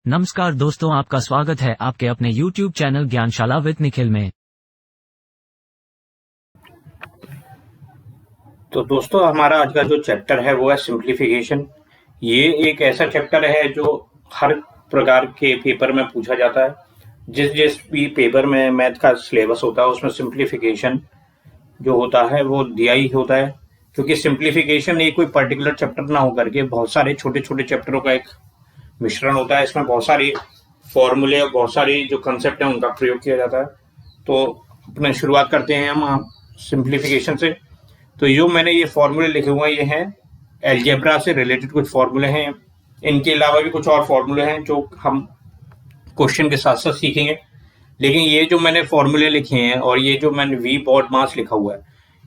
नमस्कार दोस्तों, आपका स्वागत है आपके अपने YouTube channel Gyanshala with Nikhil में। तो दोस्तों, हमारा आज का जो चैप्टर है वो है सिंप्लीफिकेशन। ये एक ऐसा चैप्टर है जो हर प्रकार के पेपर में पूछा जाता है। जिस जिस भी पेपर में मैथ का सिलेबस होता है उसमें सिंप्लीफिकेशन जो होता है वो दिया ही होता है, क्योंकि सिंप्लीफिकेशन एक कोई पर्टिकुलर चैप्टर ना होकर के बहुत सारे छोटे छोटे चैप्टरों का एक मिश्रण होता है। इसमें बहुत सारी फॉर्मूले और बहुत सारी जो कंसेप्ट है उनका प्रयोग किया जाता है। तो अपने शुरुआत करते हैं हम सिंप्लीफिकेशन से। तो जो मैंने ये फॉर्मूले लिखे हुए हैं ये हैं एलजेब्रा से रिलेटेड कुछ फॉर्मूले हैं। इनके अलावा भी कुछ और फॉर्मूले हैं जो हम क्वेश्चन के साथ साथ सीखेंगे। लेकिन ये जो मैंने फॉर्मूले लिखे हैं और ये जो मैंने वी बॉड मास लिखा हुआ है,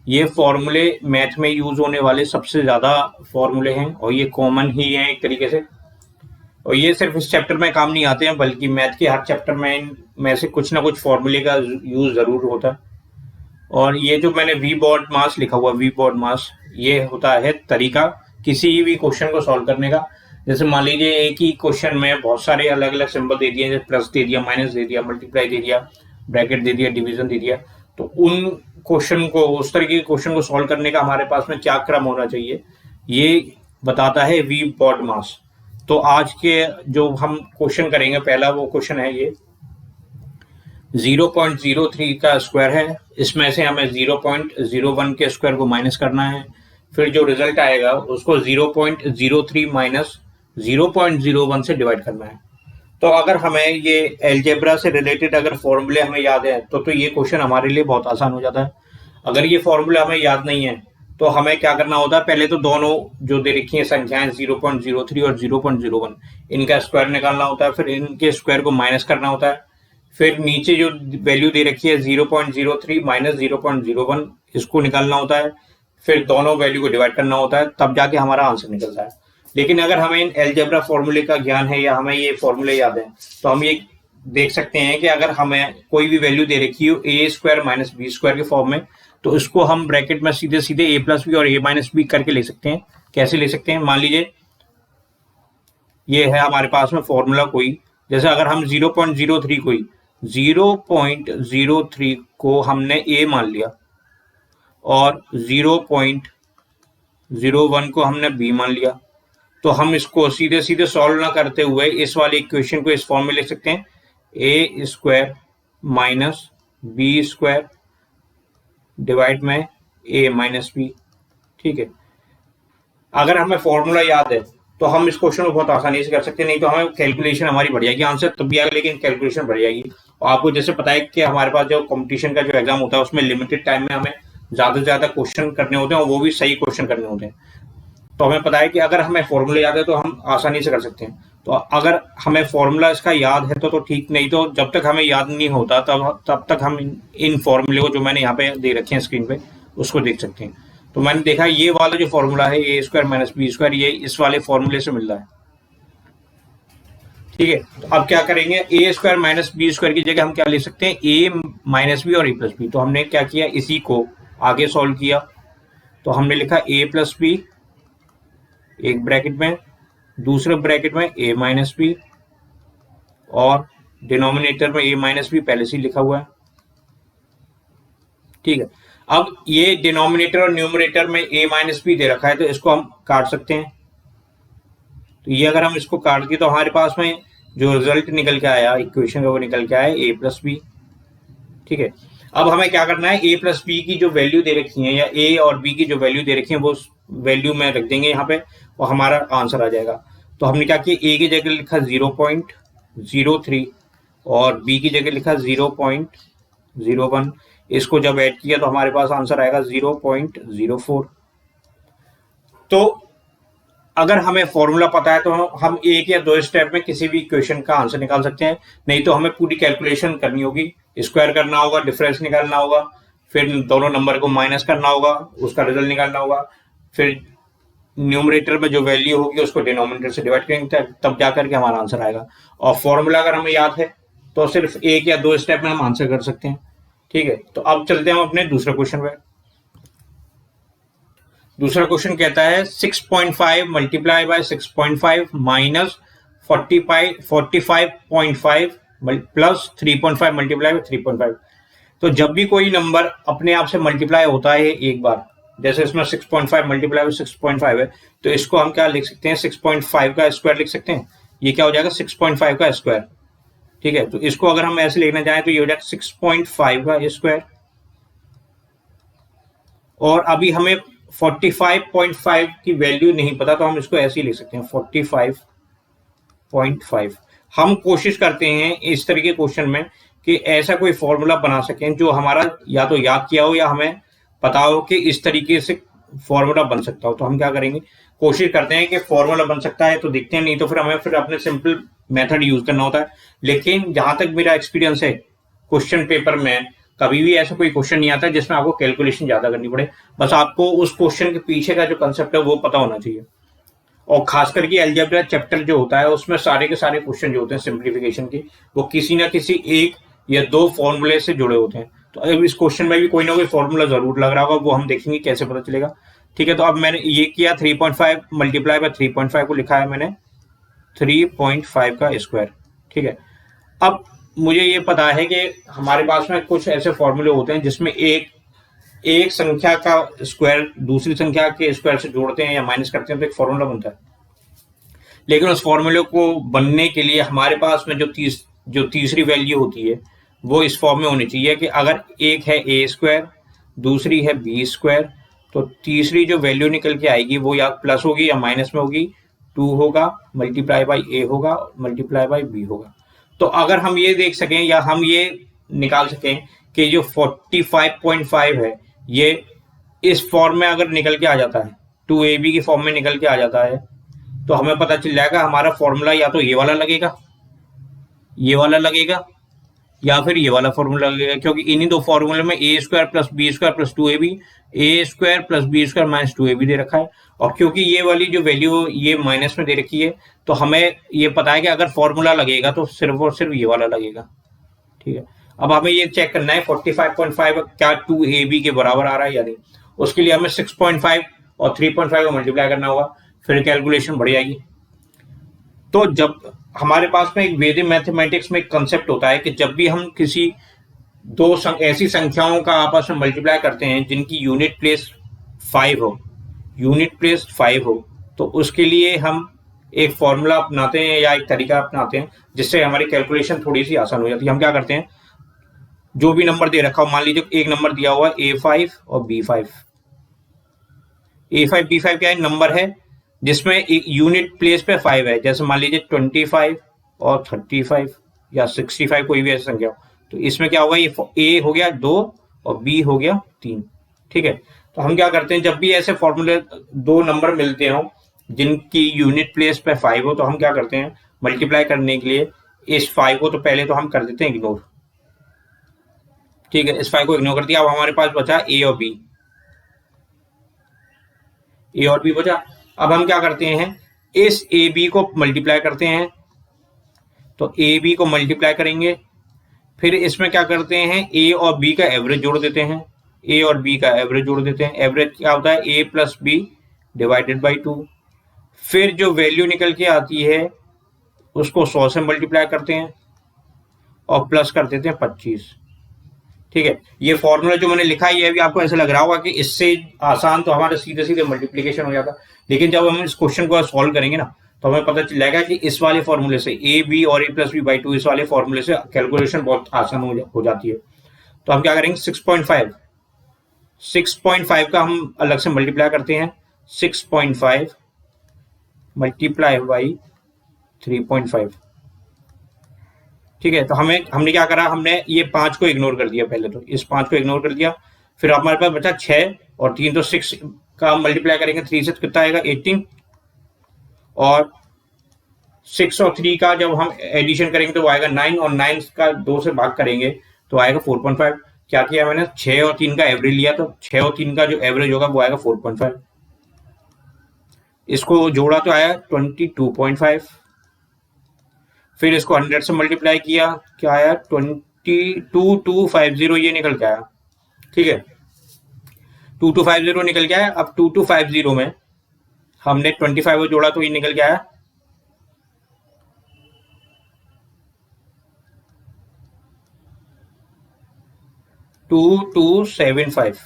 ये फॉर्मूले मैथ में यूज होने वाले सबसे ज्यादा फॉर्मूले हैं और ये कॉमन ही हैं एक तरीके से। और ये सिर्फ इस चैप्टर में काम नहीं आते हैं, बल्कि मैथ के हर चैप्टर में से कुछ ना कुछ फॉर्मूले का यूज जरूर होता है। और ये जो मैंने वी बॉड मास लिखा हुआ, वी बॉड मास, ये होता है तरीका किसी भी क्वेश्चन को सॉल्व करने का। जैसे मान लीजिए एक ही क्वेश्चन में बहुत सारे अलग अलग सिंबल दे दिए, जैसे प्लस दे दिया, माइनस दे दिया, मल्टीप्लाई दे दिया, ब्रैकेट दे दिया, डिवीजन दे दिया। तो उन क्वेश्चन को, उस तरीके के क्वेश्चन को सॉल्व करने का हमारे पास में क्या क्रम होना चाहिए, ये बताता है वी बॉड मास। तो आज के जो हम क्वेश्चन करेंगे, पहला वो क्वेश्चन है ये 0.03 का स्क्वायर है। इसमें से हमें 0.01 के स्क्वायर को माइनस करना है। फिर जो रिजल्ट आएगा उसको 0.03 माइनस 0.01 से डिवाइड करना है। तो अगर हमें ये एलजेब्रा से रिलेटेड अगर फॉर्मूले हमें याद है तो ये क्वेश्चन हमारे लिए बहुत आसान हो जाता है। अगर ये फॉर्मूला हमें याद नहीं है तो हमें क्या करना होता है, पहले तो दोनों जो दे रखी है संख्याएं 0.03 और 0.01, इनका स्क्वायर निकालना होता है। फिर इनके स्क्वायर को माइनस करना होता है। फिर नीचे जो वैल्यू दे रखी है 0.03 माइनस 0.01, इसको निकालना होता है। फिर दोनों वैल्यू को डिवाइड करना होता है, तब जाके हमारा आंसर निकलता है। लेकिन अगर हमें इन एलजेब्रा फॉर्मूले का ज्ञान है या हमें ये फॉर्मूले याद है तो हम ये देख सकते हैं कि अगर हमें कोई भी वैल्यू दे रखी हो ए स्क्वायर माइनस बी स्क्वायर के फॉर्म में, तो इसको हम ब्रैकेट में सीधे सीधे ए प्लस बी और ए माइनस बी करके ले सकते हैं। कैसे ले सकते हैं, मान लीजिए ये है हमारे पास में फॉर्मूला कोई, जैसे अगर हम 0.03 को हमने ए मान लिया और 0.01 को हमने बी मान लिया, तो हम इसको सीधे सीधे सॉल्व ना करते हुए इस वाले इक्वेशन को इस फॉर्म में लिख सकते हैं, A square minus B square divide में ए माइनस बी। ठीक है, अगर हमें फॉर्मूला याद है तो हम इस क्वेश्चन को बहुत आसानी से कर सकते हैं। नहीं तो हमें कैलकुलेशन हमारी बढ़ जाएगी, आंसर तब भी आएगा लेकिन कैलकुलेशन बढ़ जाएगी। और आपको जैसे पता है कि हमारे पास जो कंपटीशन का जो एग्जाम होता है उसमें लिमिटेड टाइम में हमें ज्यादा से ज्यादा क्वेश्चन करने होते हैं और वो भी सही क्वेश्चन करने होते हैं। तो हमें पता है कि अगर हमें फॉर्मूला याद है तो हम आसानी से कर सकते हैं। तो अगर हमें फॉर्मूला इसका याद है तो ठीक, नहीं तो जब तक हमें याद नहीं होता तब तक हम इन फॉर्मूले को जो मैंने यहाँ पे दे रखे हैं स्क्रीन पे उसको देख सकते हैं। तो मैंने देखा ये वाला जो फॉर्मूला है A square minus B square, ये इस वाले फॉर्मूले से मिल रहा है। ठीक है, तो अब क्या करेंगे, ए स्क्वायर माइनस बी स्क्वायर की जगह हम क्या ले सकते हैं, ए माइनस बी और ए प्लस बी। तो हमने क्या किया, इसी को आगे सॉल्व किया। तो हमने लिखा ए प्लस बी एक ब्रैकेट में, दूसरे ब्रैकेट में ए माइनस बी और डिनोमिनेटर में ए माइनस बी पहले से लिखा हुआ है। ठीक है, अब ये डिनोमिनेटर और न्यूमरेटर में ए माइनस बी दे रखा है तो इसको हम काट सकते हैं। तो ये अगर हम इसको काट दिए तो हमारे पास में जो रिजल्ट निकल के आया इक्वेशन का वो निकल के आया ए प्लस बी। ठीक है, अब हमें क्या करना है, ए प्लस बी की जो वैल्यू दे रखी है या ए और बी की जो वैल्यू दे रखी है वो वैल्यू में रख देंगे यहाँ पे और हमारा आंसर आ जाएगा। तो हमने क्या किया, ए की जगह लिखा 0.03 और बी की जगह लिखा 0.01। इसको जब ऐड किया तो हमारे पास आंसर आएगा 0.04। तो अगर हमें फॉर्मूला पता है तो हम एक या दो स्टेप में किसी भी इक्वेशन का आंसर निकाल सकते हैं। नहीं तो हमें पूरी कैलकुलेशन करनी होगी, स्क्वायर करना होगा, डिफरेंस निकालना होगा, फिर दोनों नंबर को माइनस करना होगा, उसका रिजल्ट निकालना होगा, फिर न्यूमरेटर में जो वैल्यू होगी उसको डिनोमिनेटर से डिवाइड करेंगे तब जाकर के हमारा आंसर आएगा। और फॉर्मूला अगर हमें याद है तो सिर्फ एक या दो स्टेप में हम आंसर कर सकते हैं। ठीक है, तो अब चलते हैं हम अपने दूसरे क्वेश्चन पे। दूसरा क्वेश्चन कहता है 6.5 multiply by 6.5 minus 45.5 plus 3.5 multiply by 3.5। तो जब भी कोई नंबर अपने आप से मल्टीप्लाई होता है एक बार, जैसे इसमें 6.5 मल्टीप्लाई बाय 6.5 है, तो इसको हम क्या लिख सकते हैं, 6.5 का स्क्वायर लिख सकते हैं। ये क्या हो जाएगा, 6.5 का स्क्वायर। ठीक है, तो इसको अगर हम ऐसे लिखना चाहें तो ये हो जाएगा 6.5 का स्क्वायर। और अभी हमें 45.5 की वैल्यू नहीं पता, तो हम इसको ऐसे ही लिख सकते हैं 45.5। हम कोशिश करते हैं इस तरह के क्वेश्चन में कि ऐसा कोई फॉर्मूला बना सकें जो हमारा या तो याद किया हो या हमें पता हो कि इस तरीके से फॉर्मूला बन सकता हो। तो हम क्या करेंगे, कोशिश करते हैं कि फॉर्मूला बन सकता है तो देखते हैं, नहीं तो फिर हमें फिर अपने सिंपल मेथड यूज करना होता है। लेकिन जहां तक मेरा एक्सपीरियंस है, क्वेश्चन पेपर में कभी भी ऐसा कोई क्वेश्चन नहीं आता जिसमें आपको कैलकुलेशन ज्यादा करनी पड़े। बस आपको उस क्वेश्चन के पीछे का जो कंसेप्ट है वो पता होना चाहिए। और खास करके अलजेब्रा चैप्टर जो होता है उसमें सारे के सारे क्वेश्चन जो होते हैं सिंप्लीफिकेशन के, वो किसी ना किसी एक या दो फॉर्मूले से जुड़े होते हैं। तो अब इस क्वेश्चन में भी कोई ना कोई फॉर्मूला जरूर लग रहा होगा, वो हम देखेंगे कैसे पता चलेगा। ठीक है, तो अब मैंने ये किया 3.5 मल्टीप्लाई बाय 3.5 को लिखा है मैंने 3.5 का स्क्वायर। ठीक है, अब मुझे ये पता है कि हमारे पास में कुछ ऐसे फॉर्मूले होते हैं जिसमें एक संख्या का स्क्वायर दूसरी संख्या के स्क्वायर से जोड़ते हैं या माइनस करते हैं तो एक फॉर्मूला बनता है। लेकिन उस फॉर्मूले को बनने के लिए हमारे पास में जो तीसरी वैल्यू होती है वो इस फॉर्म में होनी चाहिए कि अगर एक है ए स्क्वायर, दूसरी है बी स्क्वायर, तो तीसरी जो वैल्यू निकल के आएगी वो या प्लस होगी या माइनस में होगी। 2 होगा मल्टीप्लाई बाई ए होगा मल्टीप्लाई बाई बी होगा। तो अगर हम ये देख सकें या हम ये निकाल सकें कि जो 45.5 है ये इस फॉर्म में अगर निकल के आ जाता है, 2ab की फॉर्म में निकल के आ जाता है, तो हमें पता चल जाएगा हमारा फॉर्मूला या तो ये वाला लगेगा, ये वाला लगेगा, या फिर ये वाला फॉर्मूला लगेगा। क्योंकि इन्हीं दो फॉर्मूले में A square plus B square plus 2ab, A square plus B square minus 2ab दे रखा है। और क्योंकि ये वाली जो वैल्यू ये माइनस में दे रखी है, तो हमें ये पता है कि अगर फॉर्मूला लगेगा तो सिर्फ और सिर्फ ये वाला लगेगा। ठीक है, अब हमें ये चेक करना है 45.5 क्या 2ab के बराबर आ रहा है या नहीं। उसके लिए हमें 6.5 और 3.5 को मल्टीप्लाई करना होगा, फिर कैलकुलेशन बढ़ जाएगी। तो जब हमारे पास में एक वेदिक मैथमेटिक्स में एक कंसेप्ट होता है कि जब भी हम किसी दो ऐसी संख्याओं का आपस में मल्टीप्लाई करते हैं जिनकी यूनिट प्लेस 5 हो, तो उसके लिए हम एक फॉर्मूला अपनाते हैं या एक तरीका अपनाते हैं जिससे हमारी कैलकुलेशन थोड़ी सी आसान हो जाती है। हम क्या करते हैं, जो भी नंबर दे रखा हो, मान लीजिए एक नंबर दिया हुआ है A5 और B5। A5 B5 क्या है, नंबर है जिसमें एक यूनिट प्लेस पे 5 है। जैसे मान लीजिए 25 और 35 या 65, कोई भी ऐसी संख्या हो, तो इसमें क्या होगा, ये A हो गया 2 और B हो गया 3। ठीक है, तो हम क्या करते हैं, जब भी ऐसे फॉर्मूले दो नंबर मिलते हो जिनकी यूनिट प्लेस पे 5 हो, तो हम क्या करते हैं, मल्टीप्लाई करने के लिए इस 5 को तो पहले तो हम कर देते हैं इग्नोर। ठीक है, इस 5 को इग्नोर कर दिया। अब हमारे पास बचा A और B बचा। अब हम क्या करते हैं, इस AB को मल्टीप्लाई करते हैं, तो AB को मल्टीप्लाई करेंगे, फिर इसमें क्या करते हैं, A और B का एवरेज जोड़ देते हैं, एवरेज क्या होता है, A plus b divided by 2। फिर जो वैल्यू निकल के आती है उसको 100 से मल्टीप्लाई करते हैं और प्लस कर देते हैं 25। ठीक है, ये फॉर्मूला जो मैंने लिखा है ये भी आपको ऐसा लग रहा होगा कि इससे आसान तो हमारा सीधे सीधे मल्टीप्लिकेशन हो जाता, लेकिन जब हम इस क्वेश्चन को सॉल्व करेंगे ना तो हमें पता चल जाएगा कि इस वाले फॉर्मूले से AB और A प्लस बी बाई 2 इस वाले फॉर्मूले से कैलकुलेशन बहुत आसान हो जाती है। तो हम क्या करेंगे, 6.5 का हम अलग से मल्टीप्लाई करते हैं, 6.5 मल्टीप्लाई बाई 3.5। ठीक है, तो हमने क्या करा, हमने ये 5 को इग्नोर कर दिया, पहले तो इस 5 को इग्नोर कर दिया। फिर हमारे पास बचा 6 और 3, तो 6 का मल्टीप्लाई करेंगे 3 से, कितना आएगा 18। और 6 और 3 का जब हम एडिशन करेंगे तो वो आएगा 9, और 9 का 2 से भाग करेंगे तो आएगा 4.5। क्या किया मैंने, 6 और 3 का एवरेज लिया, तो 6 और 3 का जो एवरेज होगा वो आएगा 4.5। इसको जोड़ा तो आया 22.5। फिर इसको 100 से मल्टीप्लाई किया, क्या आया 2250, ये निकल के आया। ठीक है, 2250 निकल के आया। अब 2250 में हमने 25 को जोड़ा तो ये निकल के आया 2275।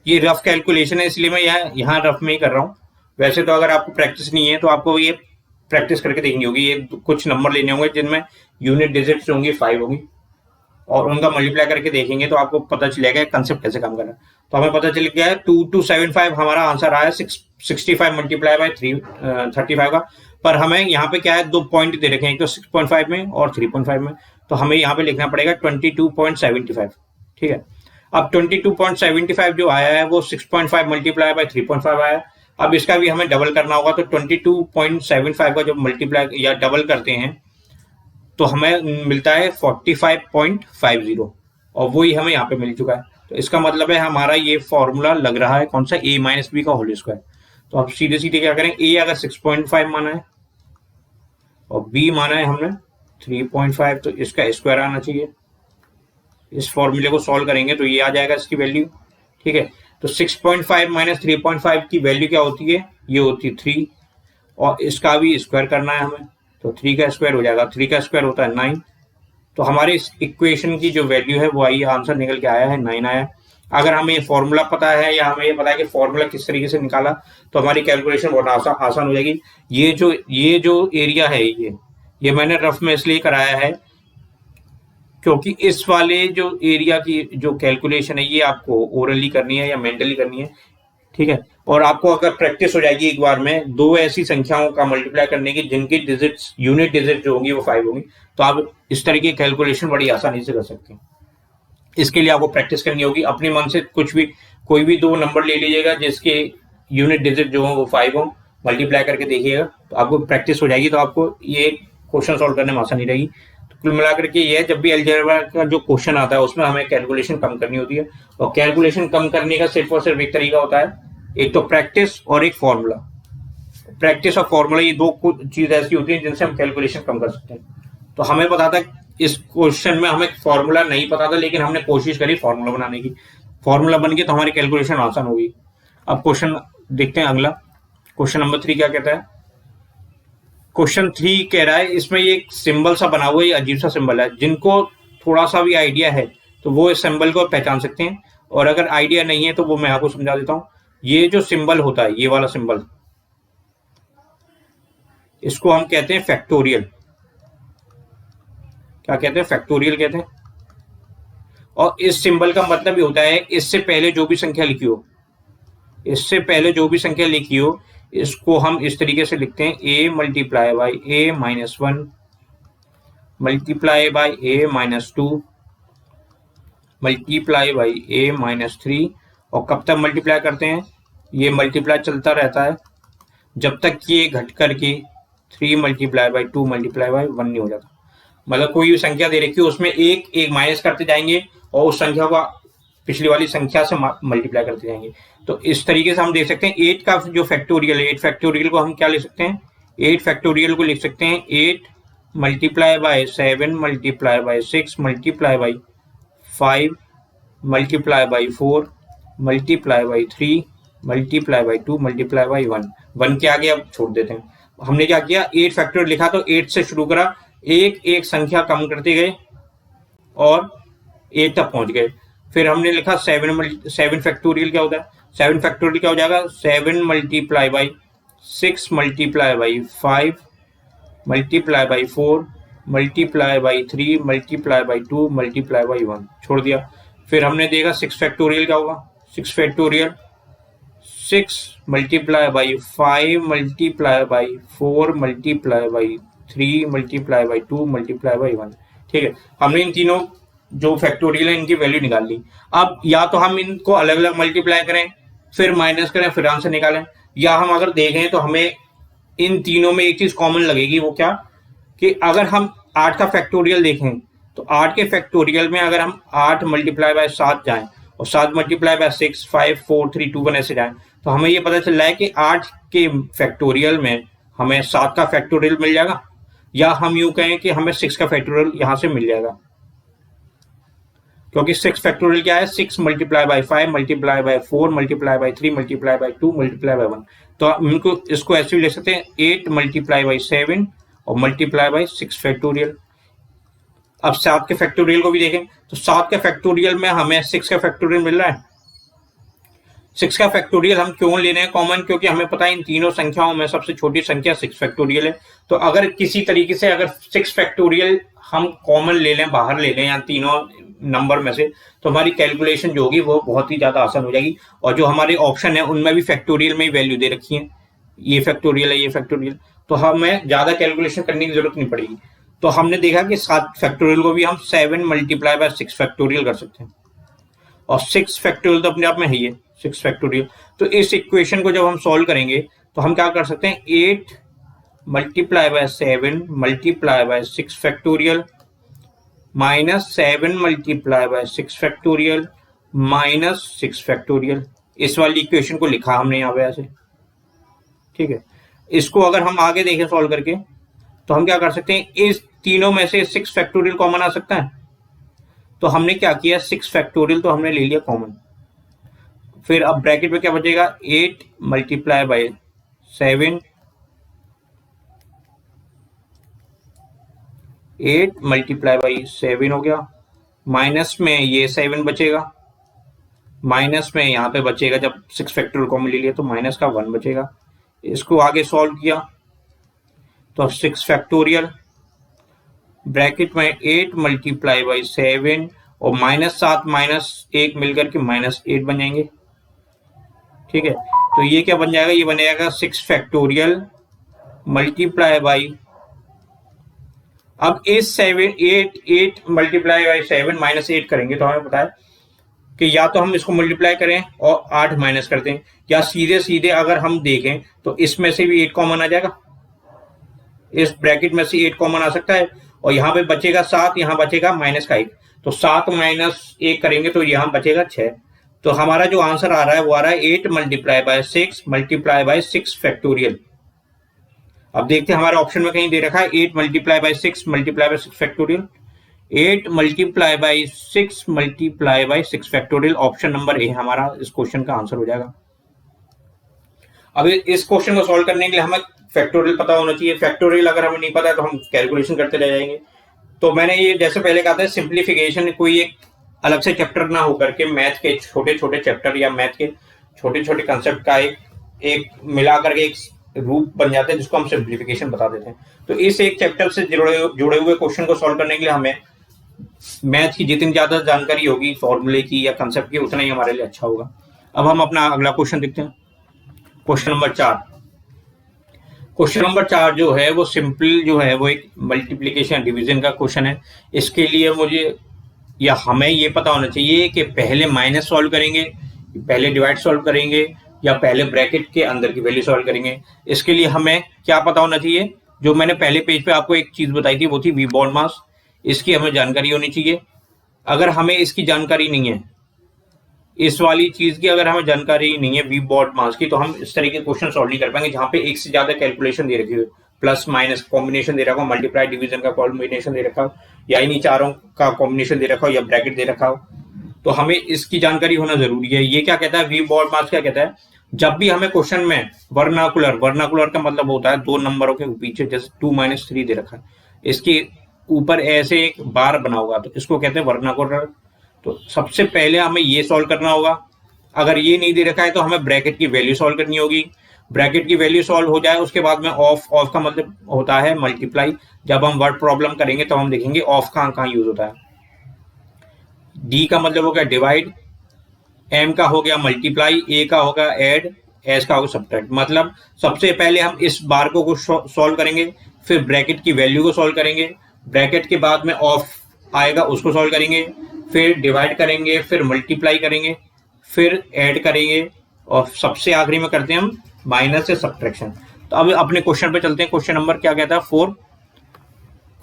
ये रफ कैलकुलेशन है, इसलिए मैं यहाँ रफ में ही कर रहा हूँ। वैसे तो अगर आपको प्रैक्टिस नहीं है तो आपको ये प्रैक्टिस करके देखनी होगी। ये कुछ नंबर लेने होंगे जिनमें यूनिट डिजिट्स होंगी 5 होंगी, और उनका मल्टीप्लाई करके देखेंगे तो आपको पता चलेगा कंसेप्ट कैसे काम कर रहा है। तो हमें पता चल गया है 2275 हमारा आंसर आया 65 मल्टीप्लाई बाय 35 का। पर हमें यहाँ पे क्या है, 2 पॉइंट दे रखे हैं, एक तो 6.5 में और 3.5 में। तो हमें यहाँ पे लिखना पड़ेगा 22.75। ठीक है, अब 22.75 जो आया है वो 6.5 मल्टीप्लाई बाय 3.5 आया। अब इसका भी हमें डबल करना होगा, तो 22.75 का जब मल्टीप्लाई या डबल करते हैं तो हमें मिलता है 45.50, और वही हमें यहाँ पे मिल चुका है। तो इसका मतलब है हमारा ये फॉर्मूला लग रहा है कौन सा, a माइनस बी का होल स्क्वायर। तो अब सीधे सीधे क्या करें, a अगर 6.5 माना है और b माना है हमने 3.5, तो इसका स्क्वायर आना चाहिए। इस फॉर्मूले को सॉल्व करेंगे तो ये आ जाएगा इसकी वैल्यू। ठीक है, तो 6.5 माइनस 3.5 की वैल्यू क्या होती है, ये होती है 3, और इसका भी स्क्वायर करना है हमें, तो 3 का स्क्वायर हो जाएगा, 3 का स्क्वायर होता है 9। तो हमारे इस इक्वेशन की जो वैल्यू है वो आई, आंसर निकल के आया है 9 आया। अगर हमें ये फॉर्मूला पता है या हमें ये पता है कि फॉर्मूला किस तरीके से निकाला, तो हमारी कैलकुलेशन बहुत आसान हो जाएगी। ये जो एरिया है ये मैंने रफ में इसलिए कराया है क्योंकि इस वाले जो एरिया की जो कैलकुलेशन है ये आपको ओरली करनी है या मेंटली करनी है। ठीक है, और आपको अगर प्रैक्टिस हो जाएगी एक बार में 2 ऐसी संख्याओं का मल्टीप्लाई करने की जिनकी डिजिट्स, यूनिट डिजिट जो होंगी वो 5 होंगी, तो आप इस तरह की कैलकुलेशन बड़ी आसानी से कर सकते हैं। इसके लिए आपको प्रैक्टिस करनी होगी। अपने मन से कोई भी 2 नंबर ले लीजिएगा जिसके यूनिट डिजिट जो हो वो 5 हो, मल्टीप्लाई करके देखिएगा तो आपको प्रैक्टिस हो जाएगी, तो आपको ये क्वेश्चन सॉल्व करने में आसानी रहेगी। तो कुल मिलाकर के ये है, जब भी अलजेब्रा का जो क्वेश्चन आता है उसमें हमें कैलकुलेशन कम करनी होती है, और कैलकुलेशन कम करने का सिर्फ और सिर्फ एक तरीका होता है, एक तो प्रैक्टिस और एक फॉर्मूला। प्रैक्टिस और फॉर्मूला ये 2 चीज ऐसी होती है जिनसे हम कैलकुलेशन कम कर सकते हैं। तो हमें पता था इस क्वेश्चन में हमें फॉर्मूला नहीं पता था, लेकिन हमने कोशिश करी फॉर्मूला बनाने की, फॉर्मूला बन गया तो हमारी कैलकुलेशन आसान होगी। अब क्वेश्चन देखते हैं अगला, क्वेश्चन नंबर 3 क्या कहता है। क्वेश्चन 3 कह रहा है, इसमें ये एक सिंबल सा बना हुआ है, ये अजीब सा सिंबल है। जिनको थोड़ा सा भी आइडिया है तो वो इस सिंबल को पहचान सकते हैं, और अगर आइडिया नहीं है तो वो मैं आपको समझा देता हूं। ये जो सिंबल होता है, ये वाला सिंबल, इसको हम कहते हैं फैक्टोरियल। क्या कहते हैं, फैक्टोरियल कहते हैं। और इस सिंबल का मतलब ये होता है इससे पहले जो भी संख्या लिखी हो, इससे पहले जो भी संख्या लिखी हो, इसको हम इस तरीके से लिखते हैं, a multiply by a minus 1 multiply by a minus 2 multiply by a minus 3। और कब तक मल्टीप्लाई करते हैं, ये मल्टीप्लाई चलता रहता है जब तक कि ये घट करके 3 मल्टीप्लाई बाई 2 मल्टीप्लाई बाई 1 नहीं हो जाता। मतलब कोई भी संख्या दे रखी है उसमें एक माइनस करते जाएंगे और उस संख्या को पिछली वाली संख्या से मल्टीप्लाई करते जाएंगे। तो इस तरीके से हम देख सकते हैं 8 का जो फैक्टोरियल है, 8 फैक्टोरियल को हम क्या लिख सकते हैं, 8 फैक्टोरियल को लिख सकते हैं 8 multiply by 7 multiply by 6 multiply by 5 multiply by 4 multiply by 3 multiply by 2 multiply by 1 के आगे अब छोड़ देते हैं। हमने क्या किया, 8 फैक्टोरियल लिखा तो 8 से शुरू करा, एक संख्या कम करते गए और 8 तक पहुंच गए। फिर हमने लिखा 7 फैक्टोरियल क्या होता है, 7 फैक्टोरियल क्या हो जाएगा, 7 multiply by 6 multiply by 5 multiply by 4 multiply by 3 multiply by 2 multiply by 1, छोड़ दिया। फिर हमने देखा 6 फैक्टोरियल क्या होगा, 6 factorial 6 multiply by 5 multiply by 4 multiply by 3 multiply by 2 multiply by 1। ठीक है, हमने इन तीनों जो फैक्टोरियल है इनकी वैल्यू निकाल ली। अब या तो हम इनको अलग अलग मल्टीप्लाई करें फिर माइनस करें फिर आंसर निकालें, या हम अगर देखें तो हमें इन तीनों में एक चीज कॉमन लगेगी, वो क्या कि अगर हम 8 का फैक्टोरियल देखें तो 8 के फैक्टोरियल में अगर हम 8 मल्टीप्लाई बाय 7 जाएं और 7 मल्टीप्लाई बाय 6 5 4 3 2 1 ऐसे जाएं, तो हमें ये पता चल रहा है कि 8 के फैक्टोरियल में हमें 7 का फैक्टोरियल मिल जाएगा, या हम यूं कहें कि हमें 6 का फैक्टोरियल यहां से मिल जाएगा। क्योंकि 6 फैक्टोरियल क्या है, 6 multiply by 5 multiply by 4 multiply by 3 multiply by 2 multiply by 1। तो इनको इसको ऐसे भी लिख सकते हैं 8 मल्टीप्लाई बाय 7 और मल्टीप्लाई बाय 6 फैक्टोरियल। अब 7 के फैक्टोरियल को भी देखें तो 7 के फैक्टोरियल में हमें 6 का फैक्टोरियल मिल रहा है। 6 का फैक्टोरियल हम क्यों ले रहे हैं कॉमन, क्योंकि हमें पता है इन तीनों संख्याओं में सबसे छोटी संख्या 6 फैक्टोरियल है। तो अगर किसी तरीके से अगर 6 फैक्टोरियल हम कॉमन ले लें, बाहर ले लें या तीनों नंबर में से, तो हमारी कैलकुलेशन जो होगी वो बहुत ही ज्यादा आसान हो जाएगी। और जो हमारे ऑप्शन है उनमें भी फैक्टोरियल में ही वैल्यू दे रखी है, ये फैक्टोरियल है, ये फैक्टोरियल, तो हमें ज्यादा कैलकुलेशन करने की जरूरत नहीं पड़ेगी। तो हमने देखा कि 7 फैक्टोरियल को भी हम 7 मल्टीप्लाई बाय 6 फैक्टोरियल कर सकते हैं, और 6 फैक्टोरियल तो अपने आप में है ही है 6 फैक्टोरियल। तो इस इक्वेशन को जब हम सॉल्व करेंगे तो हम क्या कर सकते हैं, 8 multiply by 7 multiply by 6 factorial minus 7 multiply by 6 factorial minus 6 factorial. इस वाली इक्वेशन को लिखा हमने यहाँ पे ऐसे, ठीक है। इसको अगर हम आगे देखें सॉल्व करके तो हम क्या कर सकते हैं, इस तीनों में से 6 फैक्टोरियल कॉमन आ सकता है। तो हमने क्या किया, 6 फैक्टोरियल तो हमने ले लिया कॉमन। फिर अब ब्रैकेट में क्या बचेगा, 8 मल्टीप्लाई बाय 7 8 मल्टीप्लाई बाई 7 हो गया, माइनस में ये 7 बचेगा, माइनस में यहाँ पे बचेगा, जब 6 फैक्टोरियल कॉमन ले लिया तो माइनस का 1 बचेगा। इसको आगे सॉल्व किया तो 6 फैक्टोरियल ब्रैकेट में 8 मल्टीप्लाई बाई 7 और माइनस 7 माइनस 1 मिलकर के -8 बन जाएंगे, ठीक है। तो ये क्या बन जाएगा, ये बन जाएगा 6 फैक्टोरियल मल्टीप्लाई बाई, अब इस 8 मल्टीप्लाई बाई 7 -8 करेंगे तो हमें पता है कि या तो हम इसको मल्टीप्लाई करें और 8 माइनस कर दें, या सीधे सीधे अगर हम देखें तो इसमें से भी 8 कॉमन आ जाएगा, इस ब्रैकेट में से 8 कॉमन आ सकता है, और यहाँ पे बचेगा 7, यहाँ बचेगा -1, तो 7 माइनस 1 करेंगे तो यहाँ बचेगा 6। तो हमारा जो आंसर आ रहा है वो आ रहा है 8 multiply by 6 multiply by 6 factorial. अब देखते हैं हमारे ऑप्शन में कहीं दे रखा है 8 multiply by 6 multiply by 6 factorial, 8 multiply by 6 multiply by 6 factorial, option number A हमारा इस क्वेश्चन का आंसर हो जाएगा। अब इस क्वेश्चन को सॉल्व करने के लिए हमें फैक्टोरियल पता होना चाहिए। फैक्टोरियल अगर हमें नहीं पता है तो हम कैलकुलेशन करते रह जाएंगे। तो मैंने ये जैसे पहले कहा था, सिंप्लीफिकेशन कोई एक अलग से चैप्टर ना होकर के मैथ के छोटे छोटे चैप्टर या मैथ के छोटे छोटे कंसेप्ट का एक मिला करके एक रूप बन जाते हैं जिसको हम सिंप्लीफिकेशन बता देते हैं। तो इस एक चैप्टर से जुड़े हुए क्वेश्चन को सॉल्व करने के लिए हमें मैथ की जितनी ज्यादा जानकारी होगी फॉर्मूले की या कंसेप्ट की, उतना ही हमारे लिए अच्छा होगा। अब हम अपना अगला क्वेश्चन देखते हैं, क्वेश्चन नंबर 4। क्वेश्चन नंबर 4 जो है वो सिंपल जो है वो एक मल्टीप्लीकेशन डिवीजन का क्वेश्चन है। इसके लिए मुझे या हमें ये पता होना चाहिए कि पहले माइनस सॉल्व करेंगे, पहले डिवाइड सॉल्व करेंगे, या पहले ब्रैकेट के अंदर की वैल्यू सॉल्व करेंगे। इसके लिए हमें क्या पता होना चाहिए, जो मैंने पहले पेज पे आपको एक चीज बताई थी वो थी वी बॉन्ड मास, इसकी हमें जानकारी होनी चाहिए। अगर हमें इसकी जानकारी नहीं है, इस वाली चीज की अगर हमें जानकारी नहीं है वी बॉन्ड मास की, तो हम इस तरह के क्वेश्चन सॉल्व नहीं कर पाएंगे जहां पे एक से ज्यादा कैलकुलेशन दे रखी हो, प्लस माइनस कॉम्बिनेशन दे रखा हो, मल्टीप्लाई डिवीजन का कॉम्बिनेशन दे रखा हो, या इन्हीं चारों का कॉम्बिनेशन दे रखा हो, या ब्रैकेट दे रखा हो। तो हमें इसकी जानकारी होना जरूरी है। ये क्या कहता है, वी बॉन्ड मास क्या कहता है, जब भी हमें क्वेश्चन में वर्नाकुलर का मतलब होता है 2 नंबरों के पीछे, जैसे 2 - 3 दे रखा है, इसके ऊपर ऐसे एक बार बना होगा तो इसको कहते हैं वर्नाकुलर। तो सबसे पहले हमें ये सॉल्व करना होगा। अगर ये नहीं दे रखा है तो हमें ब्रैकेट की वैल्यू सॉल्व करनी होगी। ब्रैकेट की वैल्यू सॉल्व हो जाए उसके बाद में ऑफ का मतलब होता है मल्टीप्लाई। जब हम वर्ड प्रॉब्लम करेंगे तो हम देखेंगे ऑफ कहाँ यूज होता है। डी का मतलब हो गया डिवाइड, एम का हो गया मल्टीप्लाई, ए का होगा ऐड, एस का होगा सब्ट्रैक्ट। मतलब सबसे पहले हम इस बार को सॉल्व करेंगे, फिर ब्रैकेट की वैल्यू को सॉल्व करेंगे, ब्रैकेट के बाद में ऑफ आएगा उसको सॉल्व करेंगे, फिर डिवाइड करेंगे, फिर मल्टीप्लाई करेंगे, फिर ऐड करेंगे, और सबसे आखिरी में करते हैं हम माइनस से सब्ट्रैक्शन। तो अब अपने क्वेश्चन पे चलते हैं। क्वेश्चन नंबर क्या कहता है 4।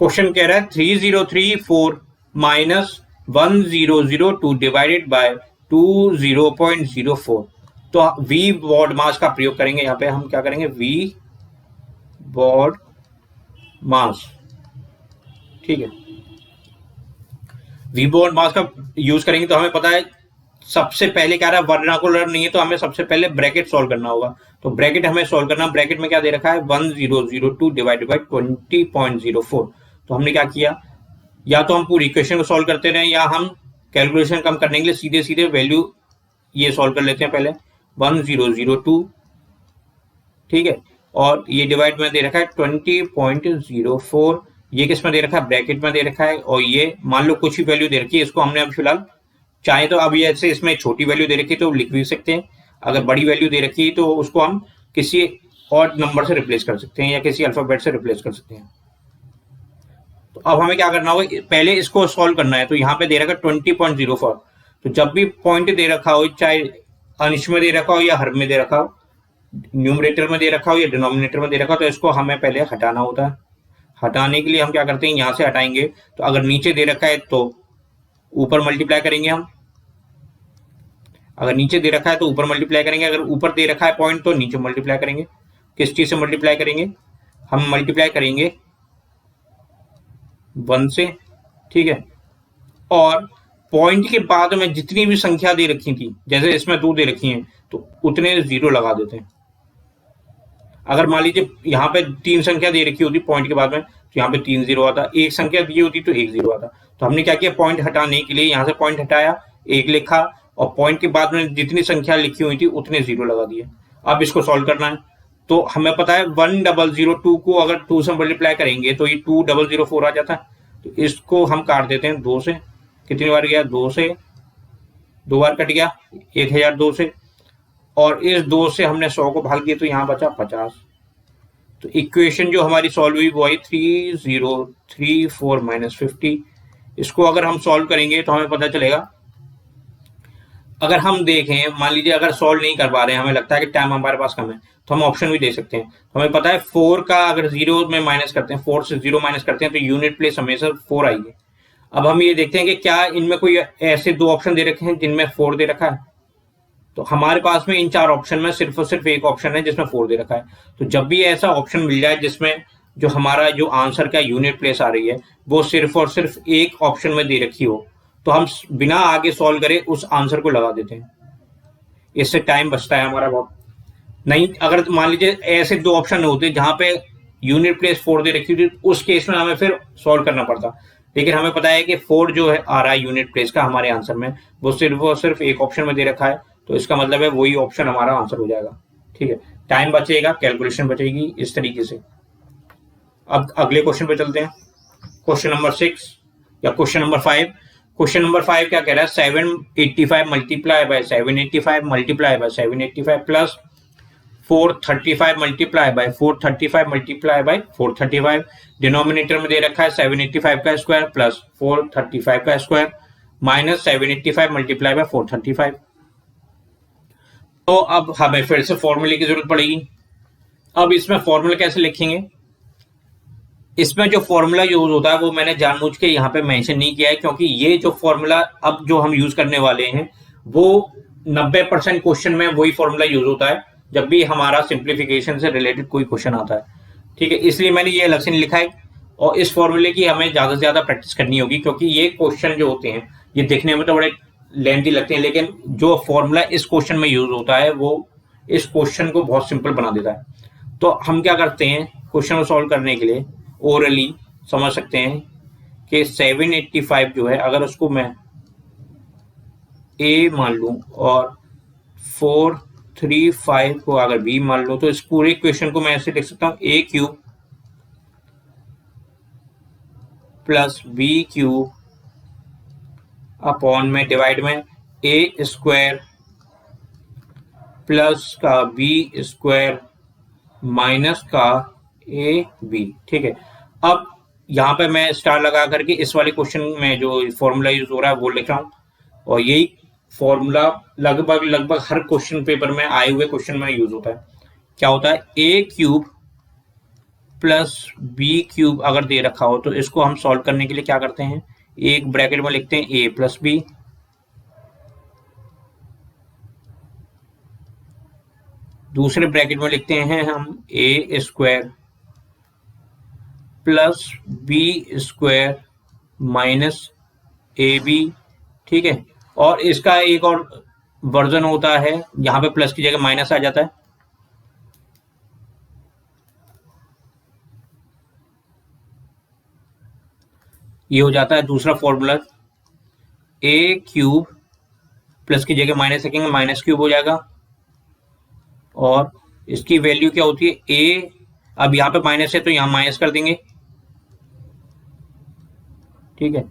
क्वेश्चन कह रहा है 3034 माइनस 1002 डिवाइडेड बाय 20.04। तो वी बॉड मास का प्रयोग करेंगे। यहाँ पे हम क्या करेंगे, वी बॉड मास, ठीक है, वी बॉड मास का यूज करेंगे। तो हमें पता है सबसे पहले क्या रहा है, वर्नाकुलर नहीं है तो हमें सबसे पहले ब्रैकेट सॉल्व करना होगा। तो ब्रैकेट हमें सॉल्व करना, ब्रैकेट में क्या दे रखा है 1002 डिवाइडेड बाय 20.04। तो हमने क्या किया, या तो हम पूरी इक्वेशन को सॉल्व करते रहें या हम कैलकुलेशन कम करने के लिए सीधे सीधे वैल्यू ये सॉल्व कर लेते हैं पहले 1002, ठीक है। और ये डिवाइड में दे रखा है 20.04, ये किस में दे रखा है, ब्रैकेट में दे रखा है। और ये मान लो कुछ ही वैल्यू दे रखी है, इसको हमने अब फिलहाल चाहे तो अब ये ऐसे इसमें छोटी वैल्यू दे रखी है तो लिख भी सकते हैं, अगर बड़ी वैल्यू दे रखी है तो उसको हम किसी और नंबर से रिप्लेस कर सकते हैं या किसी अल्फाबेट से रिप्लेस कर सकते हैं। तो अब हमें क्या करना होगा, पहले इसको सॉल्व करना है। तो यहाँ पे दे रखा है 20.04, तो जब भी पॉइंट दे रखा हो, चाहे अंश में दे रखा हो या हर में दे रखा हो, न्यूमरेटर में दे रखा हो या डिनोमिनेटर में दे रखा हो, तो इसको हमें पहले हटाना होता है। हटाने के लिए हम क्या करते हैं, यहाँ से हटाएंगे तो अगर नीचे दे रखा है तो ऊपर मल्टीप्लाई करेंगे हम, अगर नीचे दे रखा है तो ऊपर मल्टीप्लाई करेंगे, अगर ऊपर दे रखा है पॉइंट तो नीचे मल्टीप्लाई करेंगे। किस चीज से मल्टीप्लाई करेंगे, हम मल्टीप्लाई करेंगे 1 से, ठीक है। और पॉइंट के बाद में जितनी भी संख्या दे रखी थी, जैसे इसमें 2 दे रखी हैं तो उतने 0 लगा देते हैं। अगर मान लीजिए यहाँ पे 3 संख्या दे रखी होती पॉइंट के बाद में तो यहाँ पे 3 0 आता, 1 संख्या दी होती तो 1 0 आता। तो हमने क्या किया, पॉइंट हटाने के लिए यहाँ से पॉइंट हटाया, 1 लिखा और पॉइंट के बाद में जितनी संख्या लिखी हुई थी उतने 0 लगा दिए। अब इसको सॉल्व करना है तो हमें पता है 1002 को अगर 2 से मल्टीप्लाई करेंगे तो ये 2004 आ जाता है। तो इसको हम काट देते हैं 2 से, कितनी बार गया, 2 से, 2 बार कट गया 1002 से, और इस 2 से हमने 100 को भाग दिया तो यहाँ बचा 50। तो इक्वेशन जो हमारी सॉल्व हुई वो आई 3034 - 50। इसको अगर हम सॉल्व करेंगे तो हमें पता चलेगा, अगर हम देखें मान लीजिए अगर सॉल्व नहीं कर पा रहे हैं, हमें लगता है कि टाइम हमारे पास कम है, तो हम ऑप्शन भी दे सकते हैं। तो हमें पता है 4 का अगर 0 में माइनस करते हैं, 4 से 0 माइनस करते हैं तो यूनिट प्लेस हमेशा 4 आएगी। अब हम ये देखते हैं कि क्या इनमें कोई ऐसे 2 ऑप्शन दे रखे हैं जिनमें 4 दे रखा है। तो हमारे पास में इन 4 ऑप्शन में सिर्फ और सिर्फ एक ऑप्शन है जिसमें 4 दे रखा है। तो जब भी ऐसा ऑप्शन मिल जाए जिसमें जो हमारा जो आंसर का यूनिट प्लेस आ रही है वो सिर्फ और सिर्फ एक ऑप्शन में दे रखी हो, तो हम बिना आगे सॉल्व करे उस आंसर को लगा देते हैं। इससे टाइम बचता है हमारा बहुत। नहीं, अगर मान लीजिए ऐसे 2 ऑप्शन होते जहां पे यूनिट प्लेस 4 दे रखी थी, उस केस में हमें फिर सॉल्व करना पड़ता। लेकिन हमें पता है कि 4 जो है आ रहा है यूनिट प्लेस का हमारे आंसर में, वो सिर्फ और सिर्फ एक ऑप्शन में दे रखा है, तो इसका मतलब है वही ऑप्शन हमारा आंसर हो जाएगा। ठीक है, टाइम बचेगा, कैलकुलेशन बचेगी इस तरीके से। अब अगले क्वेश्चन पे चलते हैं, क्वेश्चन नंबर 6 या क्वेश्चन नंबर 5। क्वेश्चन नंबर 5 क्या कह रहा है, 785 multiply by 785 multiply by 785 plus 435 multiply by 435 multiply by 435। Denominator में दे रखा है 785 का स्क्वायर प्लस 435 का स्क्वायर माइनस 785 मल्टीप्लाई बाय 435। तो अब हमें फिर से फॉर्मूले की जरूरत पड़ेगी। अब इसमें फॉर्मूला कैसे लिखेंगे, इसमें जो फॉर्मूला यूज होता है वो मैंने जानबूझ के यहाँ पे मेंशन नहीं किया है, क्योंकि ये जो फॉर्मूला अब जो हम यूज करने वाले हैं वो 90% क्वेश्चन में वही फॉर्मूला यूज होता है जब भी हमारा सिंप्लीफिकेशन से रिलेटेड कोई क्वेश्चन आता है। ठीक है, इसलिए मैंने ये अलग से नहीं लिखा है। और इस फॉर्मूले की हमें ज्यादा से ज्यादा प्रैक्टिस करनी होगी, क्योंकि ये क्वेश्चन जो होते हैं ये देखने में तो बड़े लेंथी लगते हैं, लेकिन जो फॉर्मूला इस क्वेश्चन में यूज होता है वो इस क्वेश्चन को बहुत सिंपल बना देता है। तो हम क्या करते हैं, क्वेश्चन को सॉल्व करने के लिए ओरली समझ सकते हैं कि 785 जो है अगर उसको मैं a मान लूं और 435 को अगर b मान लूं, तो इस पूरे इक्वेशन को मैं ऐसे लिख सकता हूं a cube plus b cube upon में डिवाइड में a स्क्वायर प्लस का b स्क्वायर माइनस का a b। ठीक है, अब यहाँ पे मैं स्टार लगा करके इस वाले क्वेश्चन में जो फॉर्मूला यूज हो रहा है वो लिख रहा हूँ, और यही फॉर्मूला लगभग हर क्वेश्चन पेपर में आए हुए क्वेश्चन में यूज होता है। क्या होता है, a cube plus b cube अगर दे रखा हो तो इसको हम सॉल्व करने के लिए क्या करते हैं, एक ब्रैकेट में लिखते हैं a प्लस b, दूसरे ब्रैकेट में लिखते हैं हम a square plus B square minus A b. ठीक है, और इसका एक और वर्जन होता है, यहां पे प्लस की जगह माइनस आ जाता है। ये हो जाता है दूसरा फॉर्मूला, ए क्यूब प्लस की जगह माइनस रखेंगे, माइनस क्यूब हो जाएगा। और इसकी वैल्यू क्या होती है, ए, अब यहाँ पे माइनस है तो यहाँ माइनस कर देंगे, ठीक है।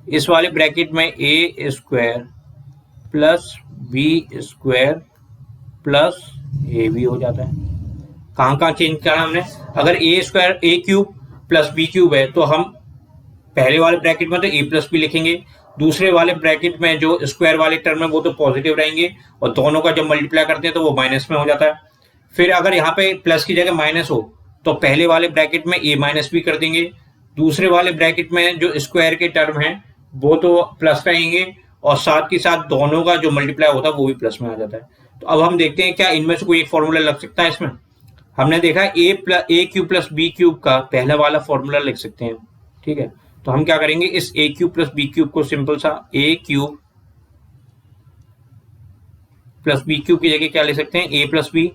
इस वाले ब्रैकेट में A square plus B square plus A B हो जाता है। कहाँ कहाँ चेंज करा हमने, अगर A square A cube plus B cube है तो हम पहले वाले ब्रैकेट में तो ए प्लस बी लिखेंगे, दूसरे वाले ब्रैकेट में जो स्क्वायर वाले टर्म है वो तो पॉजिटिव रहेंगे, और दोनों का जब मल्टीप्लाई करते हैं तो वो माइनस में हो जाता है। फिर अगर यहाँ पे प्लस की जगह माइनस हो तो पहले वाले ब्रैकेट में ए माइनस बी कर देंगे, दूसरे वाले ब्रैकेट में जो स्क्वायर के टर्म है वो तो प्लस रहेंगे, और साथ ही साथ दोनों का जो मल्टीप्लाई होता है वो भी प्लस में आ जाता है। तो अब हम देखते हैं क्या इनमें से कोई एक फॉर्मूला लग सकता है इसमें। हमने देखा ए क्यूब प्लस बी क्यूब का पहला वाला फॉर्मूला लिख सकते हैं, ठीक है। तो हम क्या करेंगे, इस ए क्यूब प्लस बी क्यूब को सिंपल सा ए क्यूब प्लस बी क्यूब की जगह क्या ले सकते हैं, ए प्लस बी,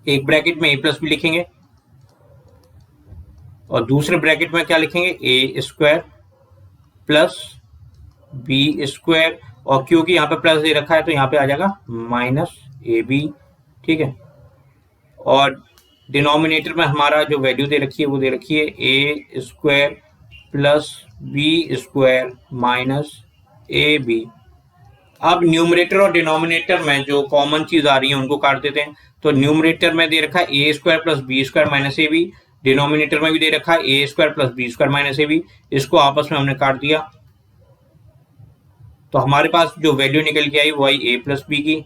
एक ब्रैकेट में ए प्लस बी लिखेंगे और दूसरे ब्रैकेट में क्या लिखेंगे, ए स्क्वायर प्लस बी स्क्वायर, और क्योंकि यहाँ पे प्लस दे रखा है तो यहाँ पे आ जाएगा माइनस ए बी, ठीक है। और डिनोमिनेटर में हमारा जो वैल्यू दे रखी है वो दे रखी है A square plus B square minus A B. अब न्यूमरेटर और डिनोमिनेटर में जो कॉमन चीज आ रही है उनको काट देते हैं। तो न्यूमरेटर में दे रखा है A square plus B square minus A B, denominator में भी दे रखा है A square plus B square minus A B, इसको आपस में हमने काट दिया। तो हमारे पास जो वैल्यू निकल के आई वो आई ए प्लस बी की,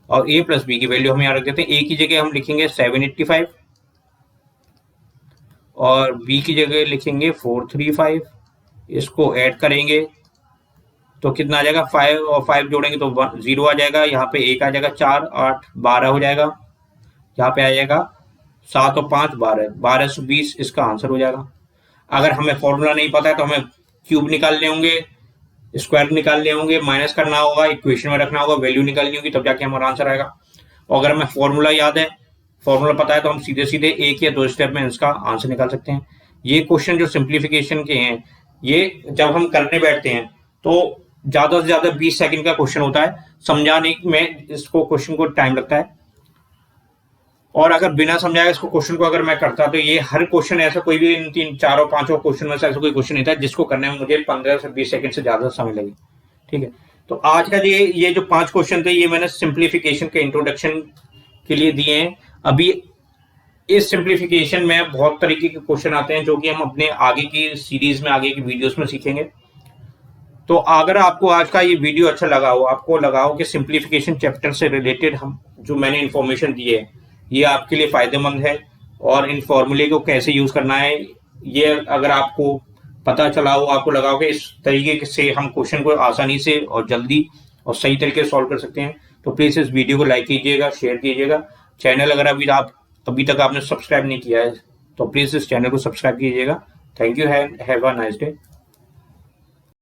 और ए प्लस बी की वैल्यू हम यहाँ रख देते हैं। ए की जगह हम लिखेंगे 785 और बी की जगह लिखेंगे 435, इसको ऐड करेंगे तो कितना आ जाएगा, 5 और 5 जोड़ेंगे तो 0 आ जाएगा, यहाँ पे 1 आ जाएगा, 4 8 12 हो जाएगा, यहाँ पे आ जाएगा 7 और 5 12, 1220 इसका आंसर हो जाएगा। अगर हमें फॉर्मूला नहीं पता है तो हमें क्यूब निकालने होंगे, स्क्वायर निकालने होंगे, माइनस करना होगा, इक्वेशन में रखना होगा, वैल्यू निकालनी होगी, तब जाके हमारा आंसर आएगा। और अगर हमें फॉर्मूला याद है, फॉर्मूला पता है तो हम सीधे सीधे एक या दो स्टेप में इसका आंसर निकाल सकते हैं। ये क्वेश्चन जो सिंप्लीफिकेशन के हैं, ये जब हम करने बैठते हैं तो ज्यादा से ज्यादा 20 सेकंड का क्वेश्चन होता है, समझाने में इसको क्वेश्चन को टाइम लगता है। और अगर बिना समझाए इसको क्वेश्चन को अगर मैं करता तो ये हर क्वेश्चन ऐसा कोई भी इन 3 4 5 क्वेश्चन में से ऐसा कोई क्वेश्चन नहीं था जिसको करने में मुझे 15 से 20 सेकंड से ज्यादा समय लगे, ठीक है। तो आज का ये जो 5 क्वेश्चन थे ये मैंने सिंप्लीफिकेशन के इंट्रोडक्शन के लिए दिए हैं। अभी इस सिंप्लीफिकेशन में बहुत तरीके के क्वेश्चन आते हैं जो कि हम अपने आगे की सीरीज में, आगे की वीडियोस में सीखेंगे। तो अगर आपको आज का ये वीडियो अच्छा लगा हो, आपको लगा हो कि सिंप्लीफिकेशन चैप्टर से रिलेटेड हम जो मैंने इन्फॉर्मेशन दी है ये आपके लिए फायदेमंद है, और इन फॉर्मूले को कैसे यूज करना है ये अगर आपको पता चला हो, आपको लगा हो कि इस तरीके से हम क्वेश्चन को आसानी से और जल्दी और सही तरीके से सॉल्व कर सकते हैं, तो प्लीज इस वीडियो को लाइक कीजिएगा, शेयर कीजिएगा। चैनल अगर अभी तक आपने सब्सक्राइब नहीं किया है तो प्लीज इस चैनल को सब्सक्राइब कीजिएगा। Thank you, have a nice day.